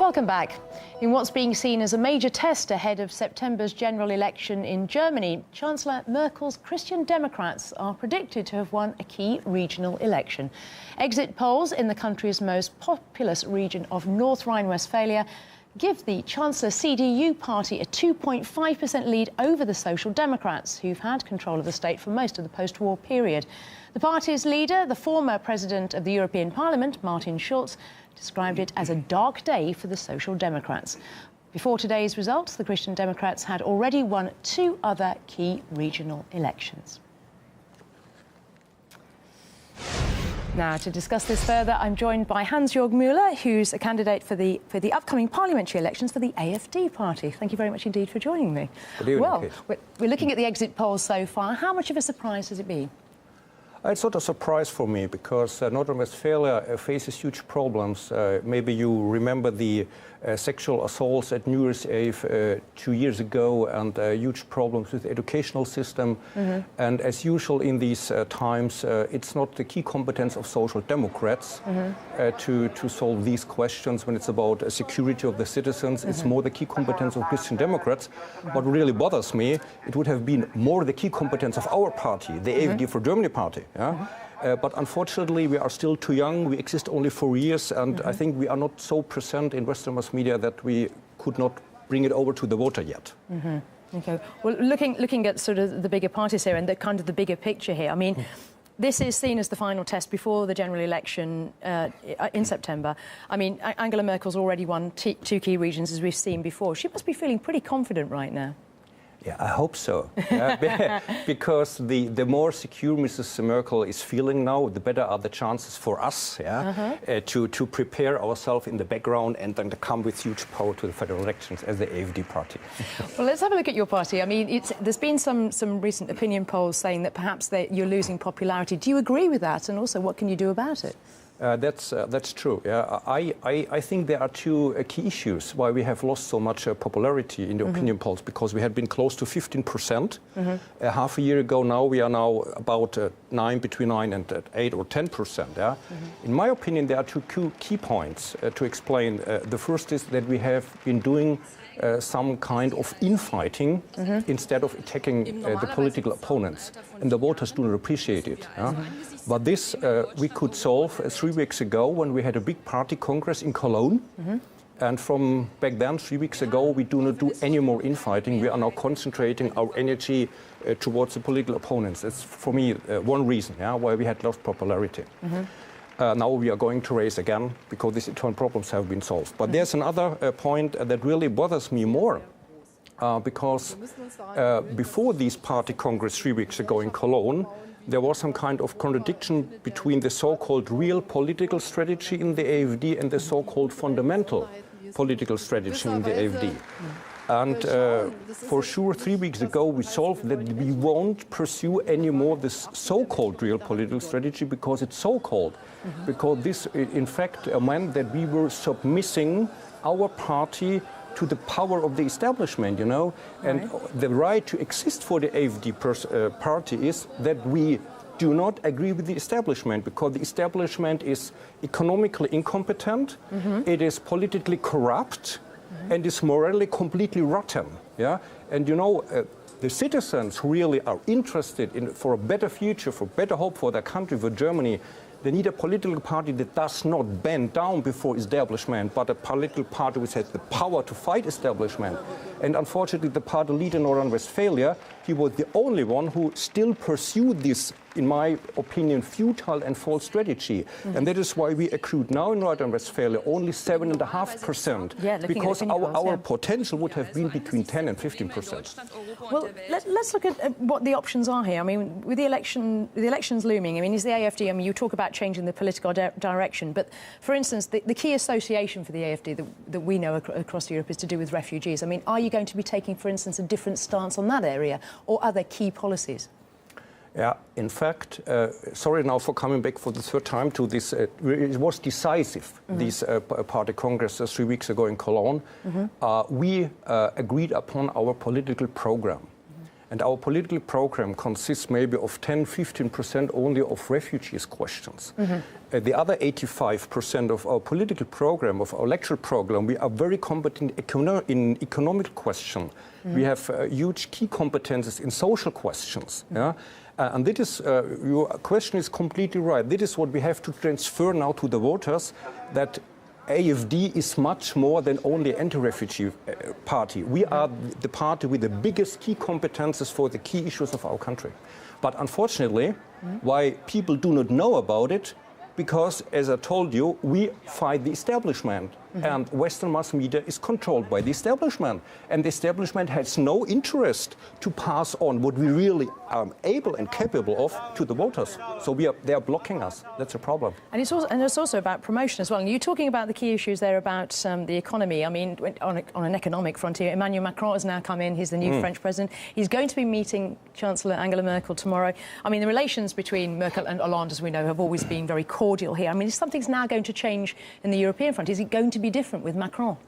Welcome back. In what's being seen as a major test ahead of September's general election in Germany, Chancellor Merkel's Christian Democrats are predicted to have won a key regional election. Exit polls in the country's most populous region of North Rhine-Westphalia give the Chancellor's CDU party a 2.5% lead over the Social Democrats, who've had control of the state for most of the post-war period. The party's leader, the former president of the European Parliament, Martin Schulz, described it as a dark day for the Social Democrats. Before today's results, the Christian Democrats had already won two other key regional elections. Now, to discuss this further, I'm joined by Hansjörg Müller, who's a candidate for the upcoming parliamentary elections for the AfD party. Thank you very much indeed for joining me. Good evening, well, Kate. we're looking at the exit polls so far. How much of a surprise has it been? It's not a surprise for me because North Rhine-Westphalia faces huge problems. Maybe you remember the sexual assaults at New Year's Eve 2 years ago and huge problems with the educational system. And as usual in these times, it's not the key competence of Social Democrats to solve these questions when it's about security of the citizens. It's more the key competence of Christian Democrats. What really bothers me, it would have been more the key competence of our party, the AfD for Germany party. Yeah? But unfortunately, we are still too young. We exist only 4 years, and I think we are not so present in Western mass media that we could not bring it over to the voter yet. Okay. Well, looking at sort of the bigger parties here and the kind of the bigger picture here, I mean, this is seen as the final test before the general election in September. I mean, Angela Merkel's already won two key regions, as we've seen before. She must be feeling pretty confident right now. Yeah, I hope so. Because the more secure Mrs. Merkel is feeling now, the better are the chances for us to prepare ourselves in the background and then to come with huge power to the federal elections as the AfD party. Well, let's have a look at your party. I mean, there's been some recent opinion polls saying that perhaps you're losing popularity. Do you agree with that? And also, what can you do about it? That's true. Yeah, I think there are two key issues why we have lost so much popularity in the opinion polls, because we had been close to 15% half a year ago. Now we are about between 9 and 8 or 10%. Yeah? In my opinion, there are two key points to explain. The first is that we have been doing some kind of infighting instead of attacking the political opponents, and the voters do not appreciate it. Yeah? But this we could solve 3 weeks ago when we had a big party congress in Cologne. And from back then, 3 weeks ago, we do not do any more infighting. We are now concentrating our energy towards the political opponents. That's, for me, one reason why we had lost popularity. Now we are going to raise again because these internal problems have been solved. But there's another point that really bothers me more. Because before this party congress 3 weeks ago in Cologne, there was some kind of contradiction between the so-called real political strategy in the AfD and the so-called fundamental political strategy in the AfD. And for sure, 3 weeks ago, we solved that we won't pursue anymore this so-called real political strategy because it's so-called. Because this, in fact, meant that we were submitting our party to the power of the establishment, you know. And the right to exist for the AfD party is that we do not agree with the establishment, because the establishment is economically incompetent, it is politically corrupt, and is morally completely rotten. Yeah? And you know, the citizens who really are interested for a better future, for better hope for their country, for Germany, they need a political party that does not bend down before establishment, but a political party which has the power to fight establishment. And unfortunately, the party leader in North Rhine-Westphalia, he was the only one who still pursued this, in my opinion, futile and false strategy. And that is why we accrued now in North Rhine-Westphalia only 7.5%, because our potential would have been between 10 and 15%. Well, let's look at what the options are here. I mean, with the elections looming, I mean, is the AfD, I mean, you talk about changing the political direction, but for instance, the key association for the AfD that we know across Europe is to do with refugees. I mean, are you going to be taking, for instance, a different stance on that area or other key policies? Yeah, in fact, sorry now for coming back for the third time to this. It was decisive, this party congress 3 weeks ago in Cologne. We agreed upon our political program. And our political program consists maybe of 10-15% only of refugees questions. The other 85% of our political program, of our electoral program, we are very competent in economic question. We have huge key competences in social questions. Yeah? And that is, your question is completely right. This is what we have to transfer now to the voters, that AfD is much more than only anti-refugee party. We are the party with the biggest key competences for the key issues of our country. But unfortunately, why people do not know about it, because, as I told you, we fight the establishment. And Western mass media is controlled by the establishment. And the establishment has no interest to pass on what we really are able and capable of to the voters. So they are blocking us. That's a problem. And it's also about promotion as well. And you're talking about the key issues there about the economy. I mean, on an economic frontier, Emmanuel Macron has now come in. He's the new French president. He's going to be meeting Chancellor Angela Merkel tomorrow. I mean, the relations between Merkel and Hollande, as we know, have always been very cordial here. I mean, something's now going to change in the European front. Is it going to be different with Macron?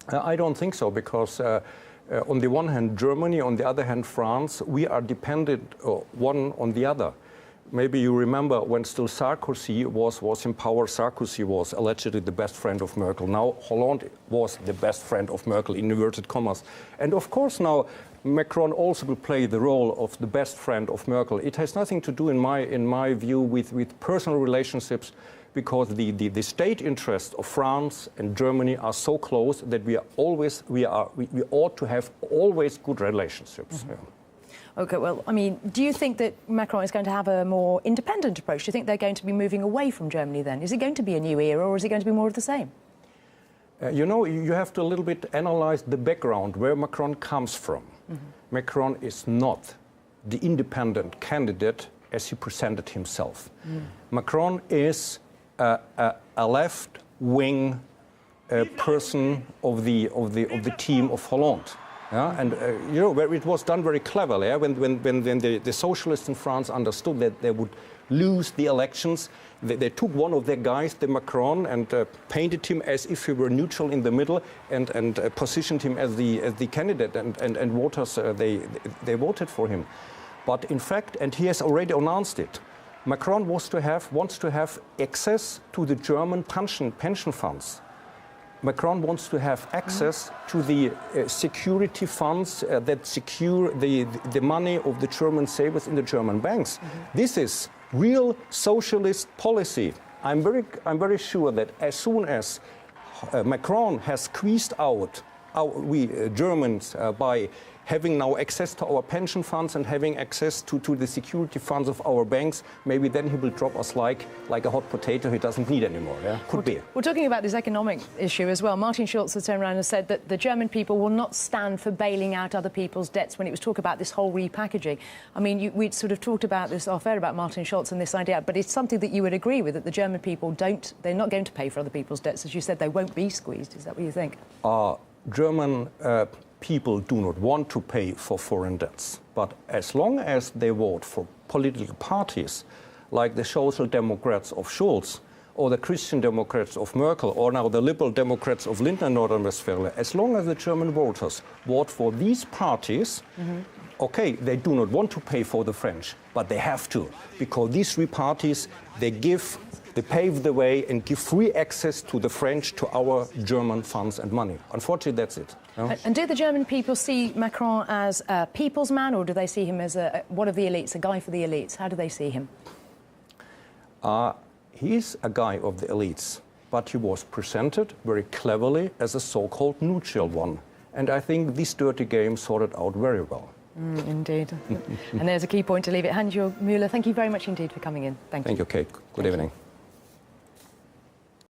I don't think so, because on the one hand Germany, on the other hand France, we are dependent one on the other. Maybe you remember when still Sarkozy was in power, Sarkozy was allegedly the best friend of Merkel. Now Hollande was the best friend of Merkel, in inverted commas. And of course now Macron also will play the role of the best friend of Merkel. It has nothing to do, in my view, with personal relationships, because the state interests of France and Germany are so close that we ought to have always good relationships. Yeah. OK, well, I mean, do you think that Macron is going to have a more independent approach? Do you think they're going to be moving away from Germany then? Is it going to be a new era, or is it going to be more of the same? You know, you have to a little bit analyze the background, where Macron comes from. Macron is not the independent candidate as he presented himself. Macron is a left-wing person of the team of Hollande. Yeah? And you know, it was done very cleverly. Yeah? When the socialists in France understood that they would lose the elections, they took one of their guys, the Macron, and painted him as if he were neutral in the middle, and positioned him as the candidate, and voters they voted for him. But in fact, and he has already announced it, Macron wants to have access to the German pension funds. Macron wants to have access to the security funds that secure the money of the German savers in the German banks. This is real socialist policy. I'm very sure that as soon as Macron has squeezed out we Germans by having now access to our pension funds and having access to the security funds of our banks, maybe then he will drop us like a hot potato he doesn't need anymore. Yeah? Could be. We're talking about this economic issue as well. Martin Schulz has turned around and said that the German people will not stand for bailing out other people's debts when it was talk about this whole repackaging. I mean, we'd sort of talked about this off air about Martin Schulz and this idea, but it's something that you would agree with, that the German people they're not going to pay for other people's debts. As you said, they won't be squeezed. Is that what you think? German people do not want to pay for foreign debts. But as long as they vote for political parties like the Social Democrats of Schulz, or the Christian Democrats of Merkel, or now the Liberal Democrats of Lindner, North Rhine-Westphalia, as long as the German voters vote for these parties, okay, they do not want to pay for the French, but they have to, because these three parties, they pave the way and give free access to the French, to our German funds and money. Unfortunately, that's it. No? And do the German people see Macron as a people's man, or do they see him as one of the elites, a guy for the elites? How do they see him? He's a guy of the elites, but he was presented very cleverly as a so-called neutral one. And I think this dirty game sorted out very well. Indeed. And there's a key point to leave it. Hansjörg Müller, thank you very much indeed for coming in. Thank you. Thank you, Kate. Good evening.